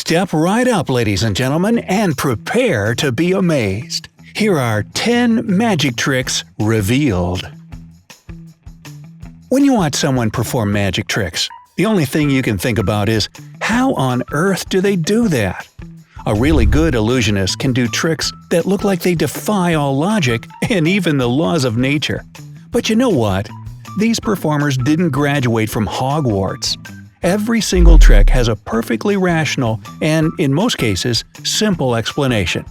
Step right up, ladies and gentlemen, and prepare to be amazed. Here are 10 magic tricks revealed. When you watch someone perform magic tricks, the only thing you can think about is, how on earth do they do that? A really good illusionist can do tricks that look like they defy all logic and even the laws of nature. But you know what? These performers didn't graduate from Hogwarts. Every single trick has a perfectly rational and, in most cases, simple explanation.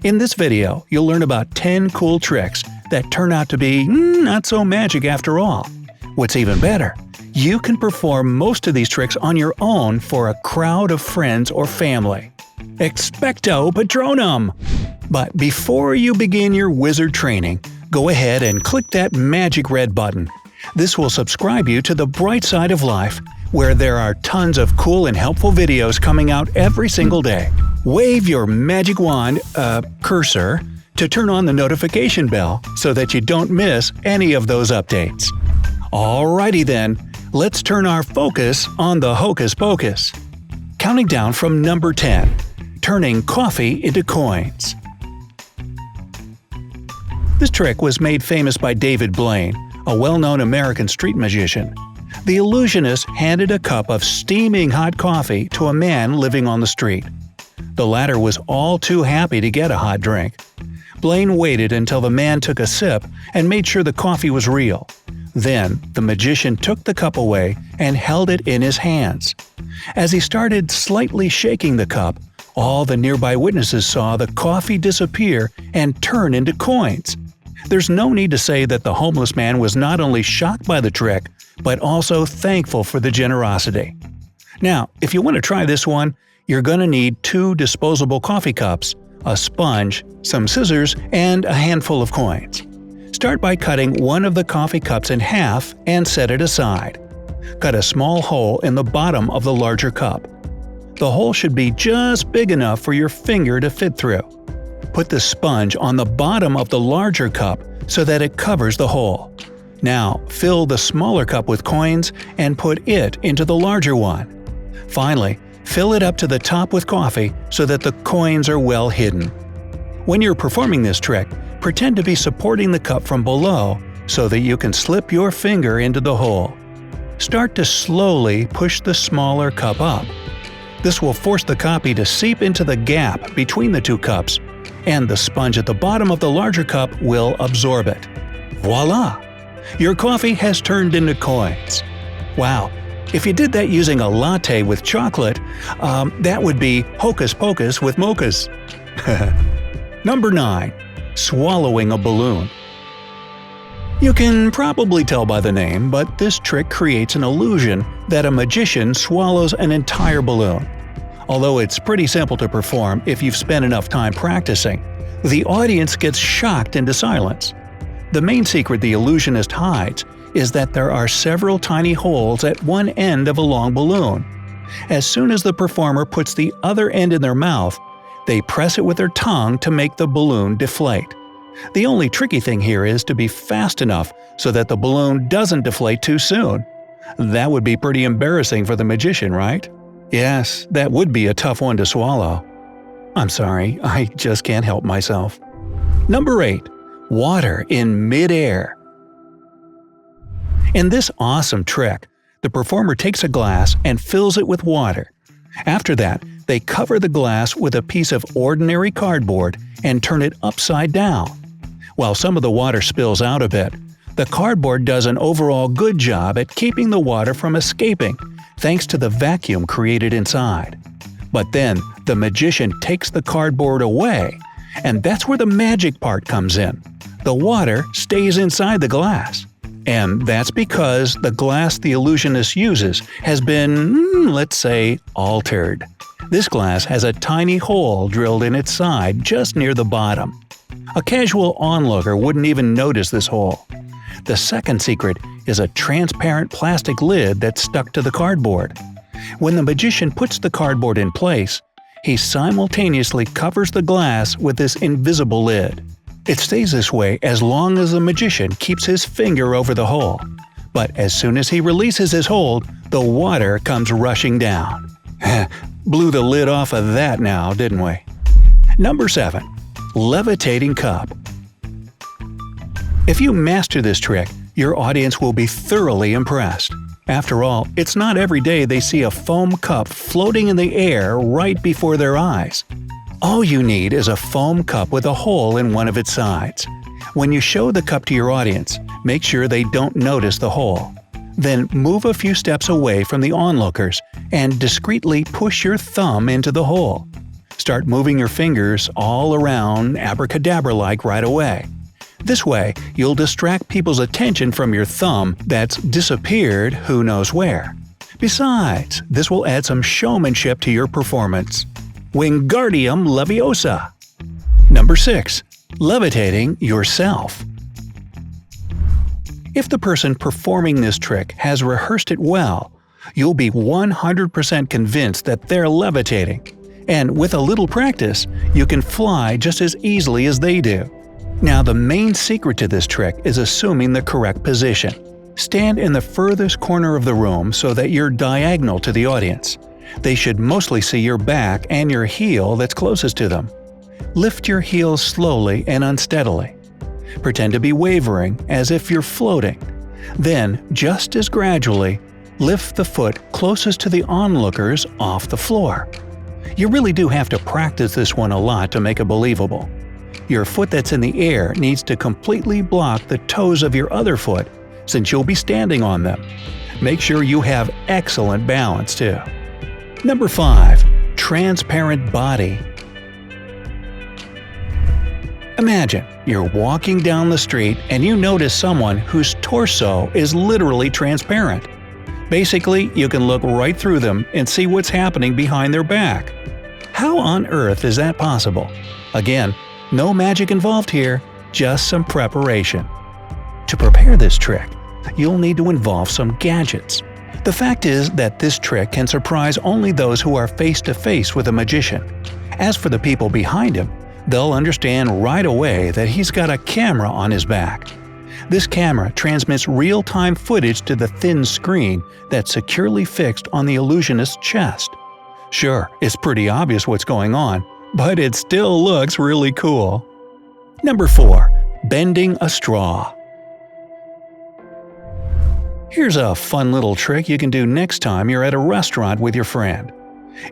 In this video, you'll learn about 10 cool tricks that turn out to be not so magic after all. What's even better, you can perform most of these tricks on your own for a crowd of friends or family. Expecto Patronum! But before you begin your wizard training, go ahead and click that magic red button. This will subscribe you to the bright side of life, where there are tons of cool and helpful videos coming out every single day. Wave your magic wand, cursor, to turn on the notification bell so that you don't miss any of those updates. Alrighty then, let's turn our focus on the hocus pocus. Counting down from number 10. Turning coffee into coins. This trick was made famous by David Blaine, a well-known American street magician. The illusionist handed a cup of steaming hot coffee to a man living on the street. The latter was all too happy to get a hot drink. Blaine waited until the man took a sip and made sure the coffee was real. Then, the magician took the cup away and held it in his hands. As he started slightly shaking the cup, all the nearby witnesses saw the coffee disappear and turn into coins. There's no need to say that the homeless man was not only shocked by the trick, but also thankful for the generosity. Now, if you want to try this one, you're going to need 2 disposable coffee cups, a sponge, some scissors, and a handful of coins. Start by cutting one of the coffee cups in half and set it aside. Cut a small hole in the bottom of the larger cup. The hole should be just big enough for your finger to fit through. Put the sponge on the bottom of the larger cup so that it covers the hole. Now, fill the smaller cup with coins and put it into the larger one. Finally, fill it up to the top with coffee so that the coins are well hidden. When you're performing this trick, pretend to be supporting the cup from below so that you can slip your finger into the hole. Start to slowly push the smaller cup up. This will force the coffee to seep into the gap between the 2 cups, and the sponge at the bottom of the larger cup will absorb it. Voila! Your coffee has turned into coins. Wow! If you did that using a latte with chocolate, that would be hocus pocus with mochas. Number 9. Swallowing a balloon. You can probably tell by the name, but this trick creates an illusion that a magician swallows an entire balloon. Although it's pretty simple to perform if you've spent enough time practicing, the audience gets shocked into silence. The main secret the illusionist hides is that there are several tiny holes at one end of a long balloon. As soon as the performer puts the other end in their mouth, they press it with their tongue to make the balloon deflate. The only tricky thing here is to be fast enough so that the balloon doesn't deflate too soon. That would be pretty embarrassing for the magician, right? Yes, that would be a tough one to swallow. I'm sorry, I just can't help myself. Number 8. Water in midair. In this awesome trick, the performer takes a glass and fills it with water. After that, they cover the glass with a piece of ordinary cardboard and turn it upside down. While some of the water spills out a bit, the cardboard does an overall good job at keeping the water from escaping, thanks to the vacuum created inside. But then, the magician takes the cardboard away, and that's where the magic part comes in. The water stays inside the glass. And that's because the glass the illusionist uses has been, let's say, altered. This glass has a tiny hole drilled in its side just near the bottom. A casual onlooker wouldn't even notice this hole. The second secret is a transparent plastic lid that's stuck to the cardboard. When the magician puts the cardboard in place, he simultaneously covers the glass with this invisible lid. It stays this way as long as the magician keeps his finger over the hole. But as soon as he releases his hold, the water comes rushing down. Blew the lid off of that now, didn't we? Number 7. Levitating cup. If you master this trick, your audience will be thoroughly impressed. After all, it's not every day they see a foam cup floating in the air right before their eyes. All you need is a foam cup with a hole in one of its sides. When you show the cup to your audience, make sure they don't notice the hole. Then move a few steps away from the onlookers and discreetly push your thumb into the hole. Start moving your fingers all around abracadabra-like right away. This way, you'll distract people's attention from your thumb that's disappeared who knows where. Besides, this will add some showmanship to your performance. Wingardium Leviosa. Number 6. Levitating yourself. If the person performing this trick has rehearsed it well, you'll be 100% convinced that they're levitating. And with a little practice, you can fly just as easily as they do. Now, the main secret to this trick is assuming the correct position. Stand in the furthest corner of the room so that you're diagonal to the audience. They should mostly see your back and your heel that's closest to them. Lift your heels slowly and unsteadily. Pretend to be wavering as if you're floating. Then, just as gradually, lift the foot closest to the onlookers off the floor. You really do have to practice this one a lot to make it believable. Your foot that's in the air needs to completely block the toes of your other foot, since you'll be standing on them. Make sure you have excellent balance too. Number 5. Transparent body. Imagine you're walking down the street and you notice someone whose torso is literally transparent. Basically, you can look right through them and see what's happening behind their back. How on earth is that possible? Again, no magic involved here, just some preparation. To prepare this trick, you'll need to involve some gadgets. The fact is that this trick can surprise only those who are face-to-face with a magician. As for the people behind him, they'll understand right away that he's got a camera on his back. This camera transmits real-time footage to the thin screen that's securely fixed on the illusionist's chest. Sure, it's pretty obvious what's going on, but it still looks really cool. Number 4. Bending a straw. Here's a fun little trick you can do next time you're at a restaurant with your friend.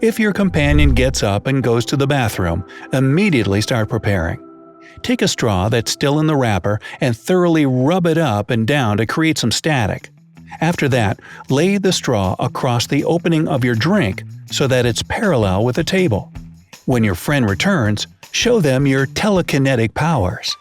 If your companion gets up and goes to the bathroom, immediately start preparing. Take a straw that's still in the wrapper and thoroughly rub it up and down to create some static. After that, lay the straw across the opening of your drink so that it's parallel with the table. When your friend returns, show them your telekinetic powers.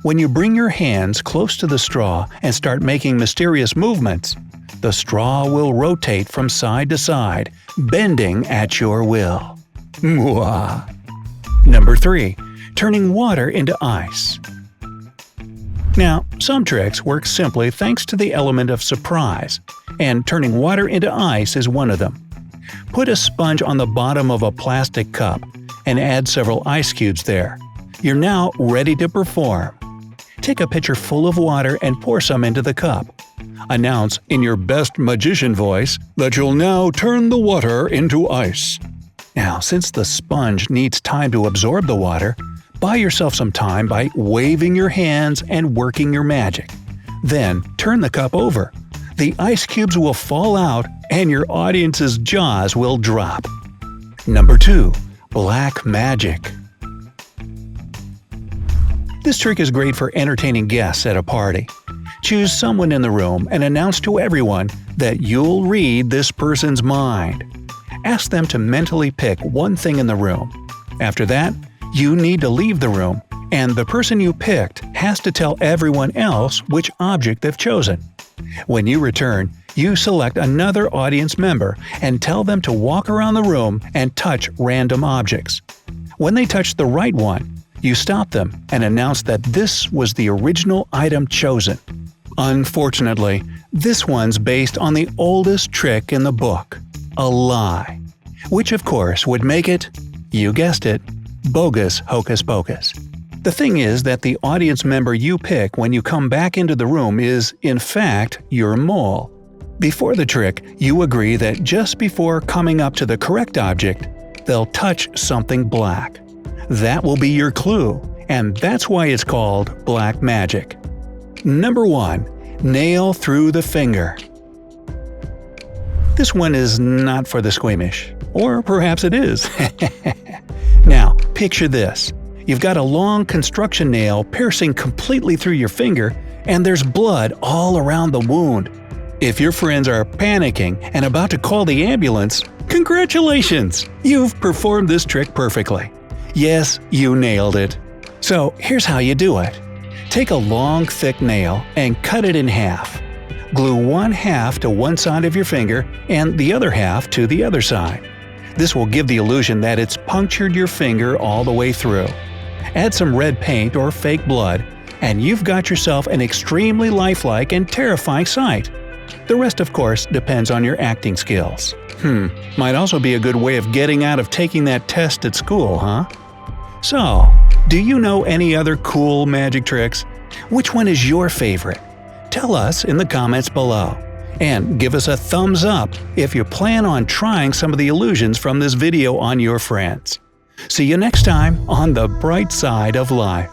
When you bring your hands close to the straw and start making mysterious movements, the straw will rotate from side to side, bending at your will. Mwah! Number 3. Turning water into ice. Now, some tricks work simply thanks to the element of surprise, and turning water into ice is one of them. Put a sponge on the bottom of a plastic cup and add several ice cubes there. You're now ready to perform. Take a pitcher full of water and pour some into the cup. Announce in your best magician voice that you'll now turn the water into ice. Now, since the sponge needs time to absorb the water, buy yourself some time by waving your hands and working your magic. Then, turn the cup over. The ice cubes will fall out and your audience's jaws will drop. Number 2. Black magic. This trick is great for entertaining guests at a party. Choose someone in the room and announce to everyone that you'll read this person's mind. Ask them to mentally pick one thing in the room. After that, you need to leave the room, and the person you picked has to tell everyone else which object they've chosen. When you return, you select another audience member and tell them to walk around the room and touch random objects. When they touch the right one, you stop them and announce that this was the original item chosen. Unfortunately, this one's based on the oldest trick in the book, a lie, which of course would make it, you guessed it, bogus hocus pocus. The thing is that the audience member you pick when you come back into the room is, in fact, your mole. Before the trick, you agree that just before coming up to the correct object, they'll touch something black. That will be your clue, and that's why it's called black magic. Number 1. Nail through the finger. This one is not for the squeamish. Or perhaps it is. Now, picture this. You've got a long construction nail piercing completely through your finger, and there's blood all around the wound. If your friends are panicking and about to call the ambulance, congratulations! You've performed this trick perfectly. Yes, you nailed it. So here's how you do it. Take a long, thick nail and cut it in half. Glue one half to one side of your finger and the other half to the other side. This will give the illusion that it's punctured your finger all the way through. Add some red paint or fake blood, and you've got yourself an extremely lifelike and terrifying sight. The rest, of course, depends on your acting skills. Might also be a good way of getting out of taking that test at school, huh? So, do you know any other cool magic tricks? Which one is your favorite? Tell us in the comments below. And give us a thumbs up if you plan on trying some of the illusions from this video on your friends. See you next time on the bright side of life.